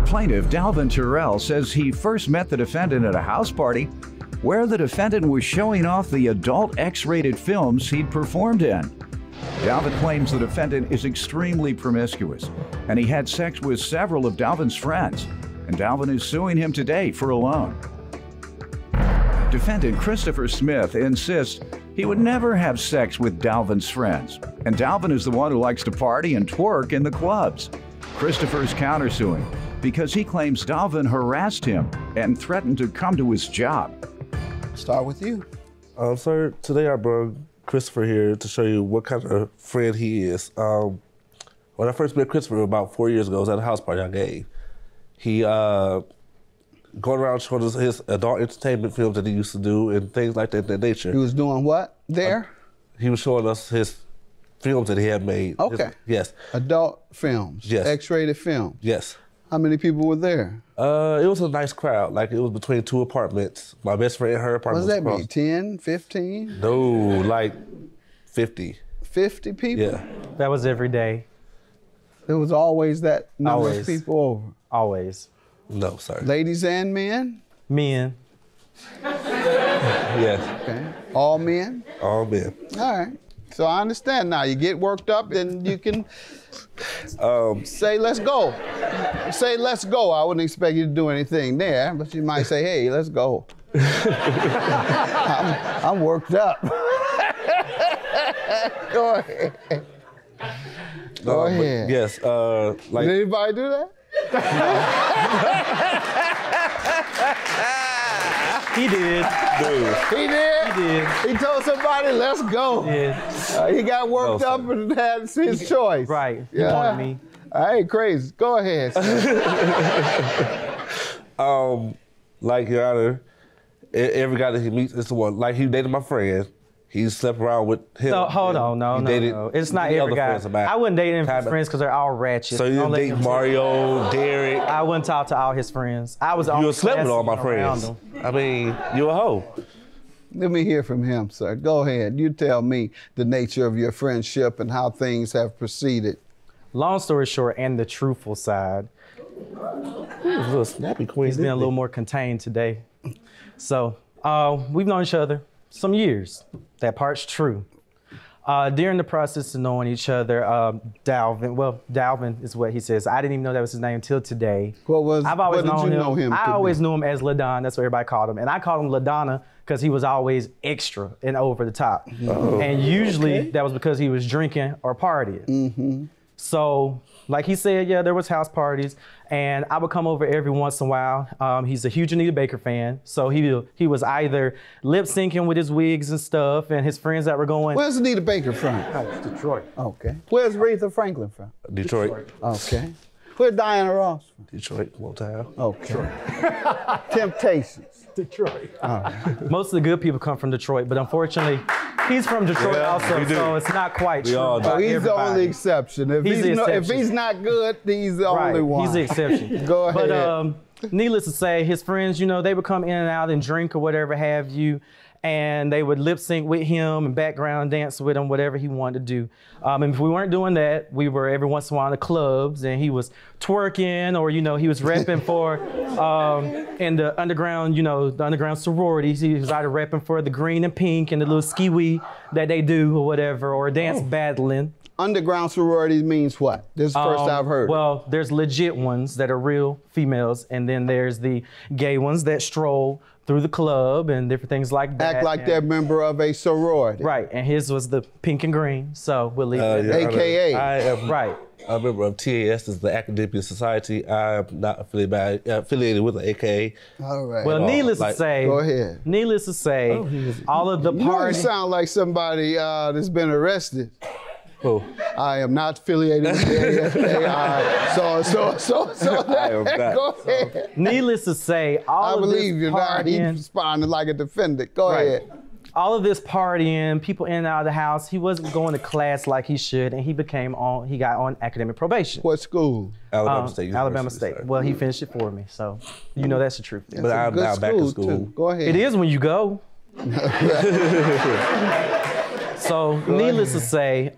Plaintiff Dalvin Terrell says he first met the defendant at a house party where the defendant was showing off the adult X-rated films he'd performed in. Dalvin claims the defendant is extremely promiscuous, and he had sex with several of Dalvin's friends, and Dalvin is suing him today for a loan. Defendant Christopher Smith insists he would never have sex with Dalvin's friends, and Dalvin is the one who likes to party and twerk in the clubs. Christopher's countersuing because he claims Dalvin harassed him and threatened to come to his job. Start with you. Sir, today I brought Christopher here to show you what kind of friend he is. When I first met Christopher about 4 years ago, it was at a house party I gave. He going around showing us his adult entertainment films that he used to do and things like that nature. He was doing what there? He was showing us his films that he had made. Okay. Yes. Adult films. Yes. X-rated films. Yes. How many people were there? It was a nice crowd. Like, it was between two apartments. My best friend and her apartment What does was that mean, 10, 15? No, like 50. 50 people? Yeah. That was every day. There was always that number Always. of people over? Always. No, sir. Ladies and men? Men. Yes. Okay. All men? All men. All right. So I understand now. You get worked up, then you can say, let's go. Say, let's go. I wouldn't expect you to do anything there, but you might say, hey, let's go. I'm worked up. Go ahead. Go ahead. Yes. Like. Did anybody do that? He did. Dude. He did? He did. He told somebody, let's go. Yeah. He got worked up and had his choice. Right. He Yeah. wanted me. I ain't crazy. Go ahead. Like, Your Honor, every guy that he meets is the one. Like, he dated my friend. He slept around with him. No, hold on, no. It's not every guy. I wouldn't date him for his friends because they're all ratchet. So you date Mario, Derek. I wouldn't talk to all his friends. I was You slept with all my around friends. him. I mean, you a hoe. Let me hear from him, sir. Go ahead. You tell me the nature of your friendship and how things have proceeded. Long story short, and the truthful side, He was a little snappy queen. he's been a little more contained today. So we've known each other some years. That part's true. During the process of knowing each other, Dalvin is what he says. I didn't even know that was his name until today. What did you know him I to always be? knew him as LaDon. That's what everybody called him. And I called him LaDonna because he was always extra and over the top. Oh. And usually that was because he was drinking or partying. Mm-hmm. So, like he said, yeah, there was house parties, and I would come over every once in a while. He's a huge Anita Baker fan, so he was either lip syncing with his wigs and stuff, and his friends that were going. Where's Anita Baker from? Detroit. Okay. Where's Aretha Franklin from? Detroit. Okay. Where's Diana Ross from? Detroit, Motown. Okay. Temptations. Detroit. Most of the good people come from Detroit, but unfortunately, he's from Detroit also, so it's not quite true. all do. Oh, he's the Everybody. only exception. If He's the if exception. he's not good, he's the only one. He's the exception. Go ahead. But needless to say, his friends, you know, they would come in and out and drink or whatever have you, and they would lip sync with him and background dance with him, whatever he wanted to do. And if we weren't doing that, we were every once in a while in the clubs, and he was twerking, or you know, he was repping for in the underground, you know, the underground sororities. He was either repping for the green and pink and the little ski-wee that they do or whatever, or dance battling. Underground sororities means what? This is the first I've heard. Well, there's legit ones that are real females, and then there's the gay ones that stroll through the club and different things like that. Act like they're a member of a sorority. Right, and his was the pink and green, so we'll leave it. Yeah, AKA. I am Right. a member of TAS, is the Academic Society. I am not affiliated with the AKA. All right. Well, needless to Like- say, Go ahead. needless to say, all of the You know, you parties. sound like somebody that's been arrested. Who? I am not affiliated with the AFA. So I am not. go ahead. Needless to say, all I of believe this you're not. He partying, responded like a defendant. Go Right. ahead. all of this partying, people in and out of the house, he wasn't going to class like he should, and he got on academic probation. What school? Alabama State. Alabama University, State. sir. Well, he finished it for me, so you know that's the truth. That's But a I'm good now back in school. too. Go ahead. It is when you go. So, needless to say,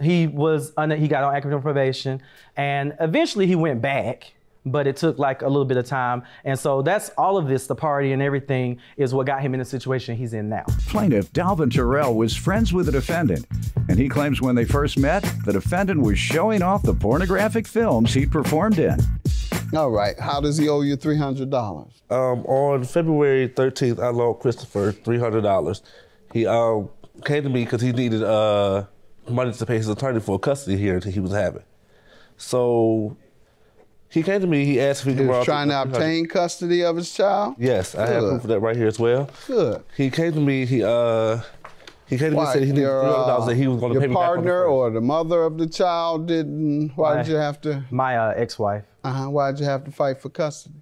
he got on academic probation, and eventually he went back, but it took like a little bit of time. And so that's all of this, the party and everything, is what got him in the situation he's in now. Plaintiff Dalvin Terrell was friends with the defendant, and he claims when they first met, the defendant was showing off the pornographic films he'd performed in. All right, how does he owe you $300? On February 13th, I loaned Christopher $300. He came to me because he needed money to pay his attorney for a custody hearing that he was having. So he came to me, he asked if he could He borrow was trying to obtain custody of his child? Yes, I have proof of that right here as well. Good. He came to me, he came to me and said he needed $300 that he was going to pay me back on the Your partner first. or the mother of the child didn't, why did you have to? My ex-wife. Why did you have to fight for custody?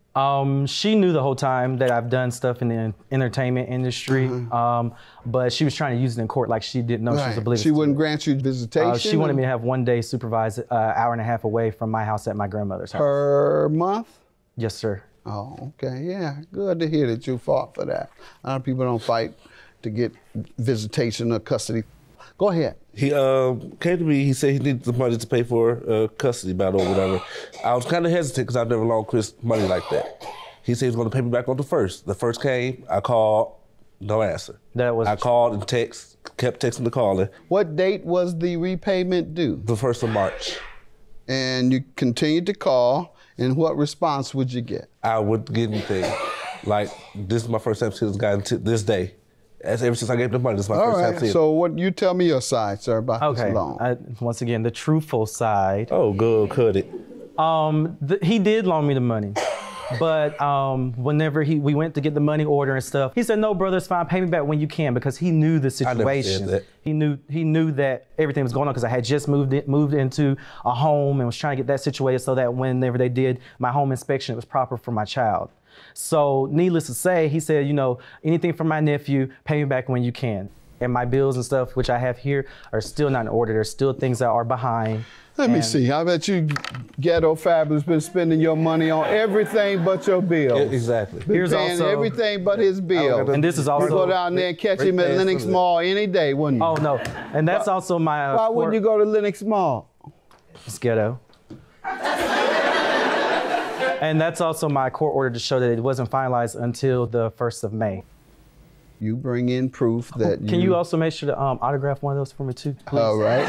She knew the whole time that I've done stuff in the entertainment industry, but she was trying to use it in court like she didn't know she was oblivious. She wouldn't grant you visitation? She wanted me to have 1 day supervised, hour and a half away from my house at my grandmother's house. Per month? Yes, sir. Oh, okay, yeah. Good to hear that you fought for that. A lot of people don't fight to get visitation or custody. Go ahead. He came to me, he said he needed the money to pay for a custody battle or whatever. I was kind of hesitant because I've never loaned Chris money like that. He said he was going to pay me back on the first. The first came, I called, no answer. I called and kept texting and calling. What date was the repayment due? The 1st of March. And you continued to call, and what response would you get? I wouldn't get anything. Like, this is my first time seeing this guy until this day. Ever since I gave him the money, this is my first time seeing him. So what, you tell me your side, sir, about this loan. Once again, the truthful side. Oh, good, could it? He did loan me the money. But whenever we went to get the money order and stuff, he said, "No, brother, it's fine. Pay me back when you can," because he knew the situation. I never said that. He knew that everything was going on because I had just moved into a home and was trying to get that situated so that whenever they did my home inspection, it was proper for my child. So needless to say, he said, anything from my nephew, pay me back when you can. And my bills and stuff, which I have here, are still not in order. There's still things that are behind. Let me see. I bet you Ghetto Fabulous been spending your money on everything but your bills. Exactly. Here's paying everything but his bill. And this is also... You go down there and catch him at Lenox Mall any day, wouldn't you? Oh, no. And that's also my... Why wouldn't you go to Lenox Mall? It's ghetto. And that's also my court order to show that it wasn't finalized until the 1st of May. You bring in proof that Can you also make sure to autograph one of those for me too, please? All right.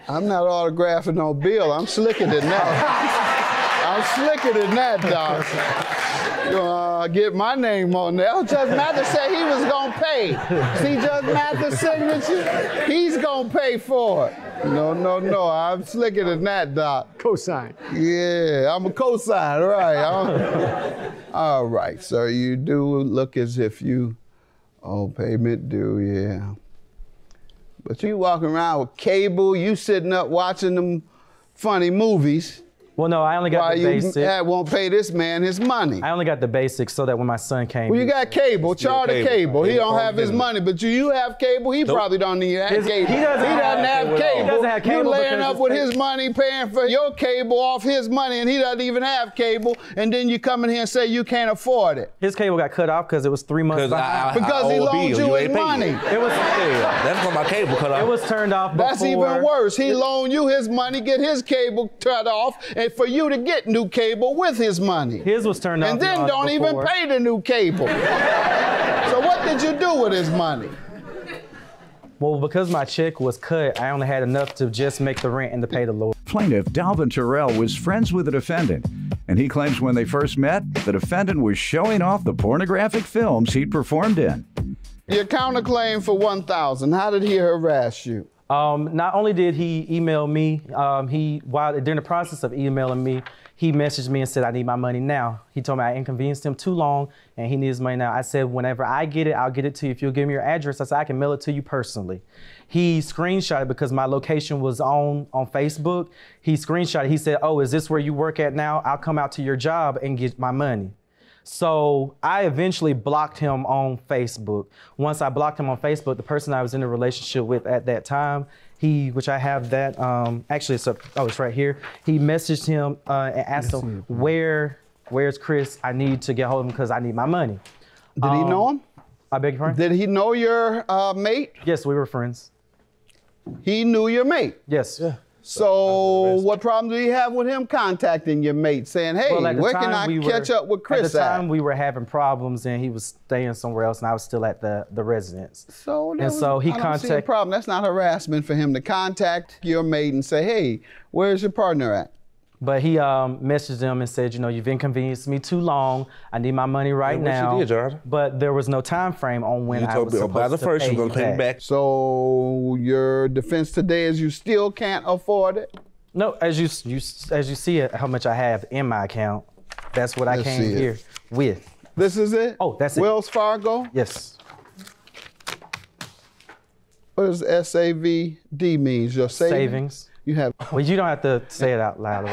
I'm not autographing no bill. I'm slicker than that. I'm slicker than that, dog. Get my name on there. Judge Mathis said he was gonna pay. See Judge Mathis' signature? He's gonna pay for it. No. I'm slicker than that, Doc. Cosign. Yeah, I'm a cosign, right. All right, so you do look as if you owe payment due, yeah. But you walking around with cable, you sitting up watching them funny movies. Well, no, I only got the basic. Why you won't pay this man his money? I only got the basics so that when my son came. Well, you got cable, charter cable. He don't have his money, but you have cable. He probably don't need cable. He doesn't have cable. He doesn't have cable. You laying up with his money, paying for your cable off his money, and he doesn't even have cable. And then you come in here and say you can't afford it. His cable got cut off because it was 3 months behind. Because he loaned you his money. It was that's when my cable cut off. It was turned off before. That's even worse. He loaned you his money, get his cable cut off, and for you to get new cable with his money. His was turned off. And then don't even pay the new cable. So what did you do with his money? Well, because my check was cut, I only had enough to just make the rent and to pay the lawyer. Plaintiff Dalvin Terrell was friends with the defendant, and he claims when they first met, the defendant was showing off the pornographic films he'd performed in. Your counterclaim for $1,000. How did he harass you? Not only did he email me, during the process of emailing me, he messaged me and said, "I need my money now." He told me I inconvenienced him too long and he needs money now. I said, "Whenever I get it, I'll get it to you. If you'll give me your address," I said, "I can mail it to you personally." He screenshotted because my location was on Facebook. He screenshotted. He said, "Oh, is this where you work at now? I'll come out to your job and get my money." So I eventually blocked him on Facebook. Once I blocked him on Facebook, the person I was in a relationship with at that time, which I have that, actually it's right here. He messaged him and asked him, where's Chris? I need to get hold of him because I need my money. Did he know him? I beg your pardon? Did he know your mate? Yes, we were friends. He knew your mate? Yes. Yeah. So what problem do you have with him contacting your mate saying, hey, where can I catch up with Chris at? The time we were having problems and he was staying somewhere else and I was still at the residence. So he contacted. I don't see a problem. That's not harassment for him to contact your mate and say, hey, where's your partner at? But he messaged them and said, you know, you've inconvenienced me too long. I need my money right now. You did, John. But there was no time frame on when I was supposed by the first, you're gonna pay me back. So your defense today is you still can't afford it? No, as you see it, how much I have in my account, that's what I came here with. This is it? Oh, that's it. Wells Fargo? Yes. What does SAVD means? Your savings? You have. Well, you don't have to say it out loud.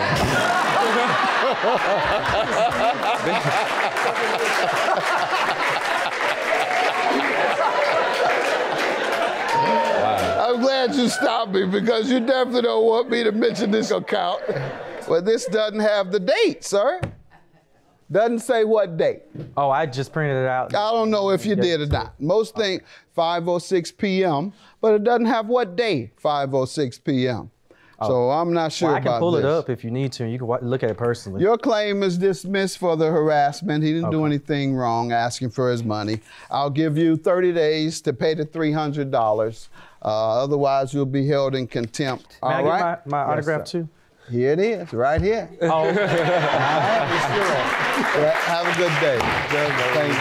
I'm glad you stopped me because you definitely don't want me to mention this account. Well, this doesn't have the date, sir. Doesn't say what date. Oh, I just printed it out. I don't know if you did or not. Most think 5:06 p.m., but it doesn't have what day 5:06 p.m. So I'm not sure about this. I can pull it up if you need to. You can look at it personally. Your claim is dismissed for the harassment. He didn't do anything wrong asking for his money. I'll give you 30 days to pay the $300. Otherwise, you'll be held in contempt. May I get my autograph too? Here it is, right here. Oh. All right, have a good day. Thank you.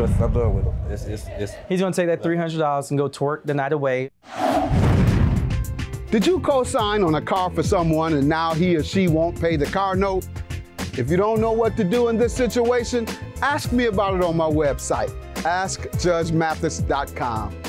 I'm done with him. He's gonna take that $300 and go twerk the night away. Did you co-sign on a car for someone and now he or she won't pay the car note? If you don't know what to do in this situation, ask me about it on my website, askjudgemathis.com.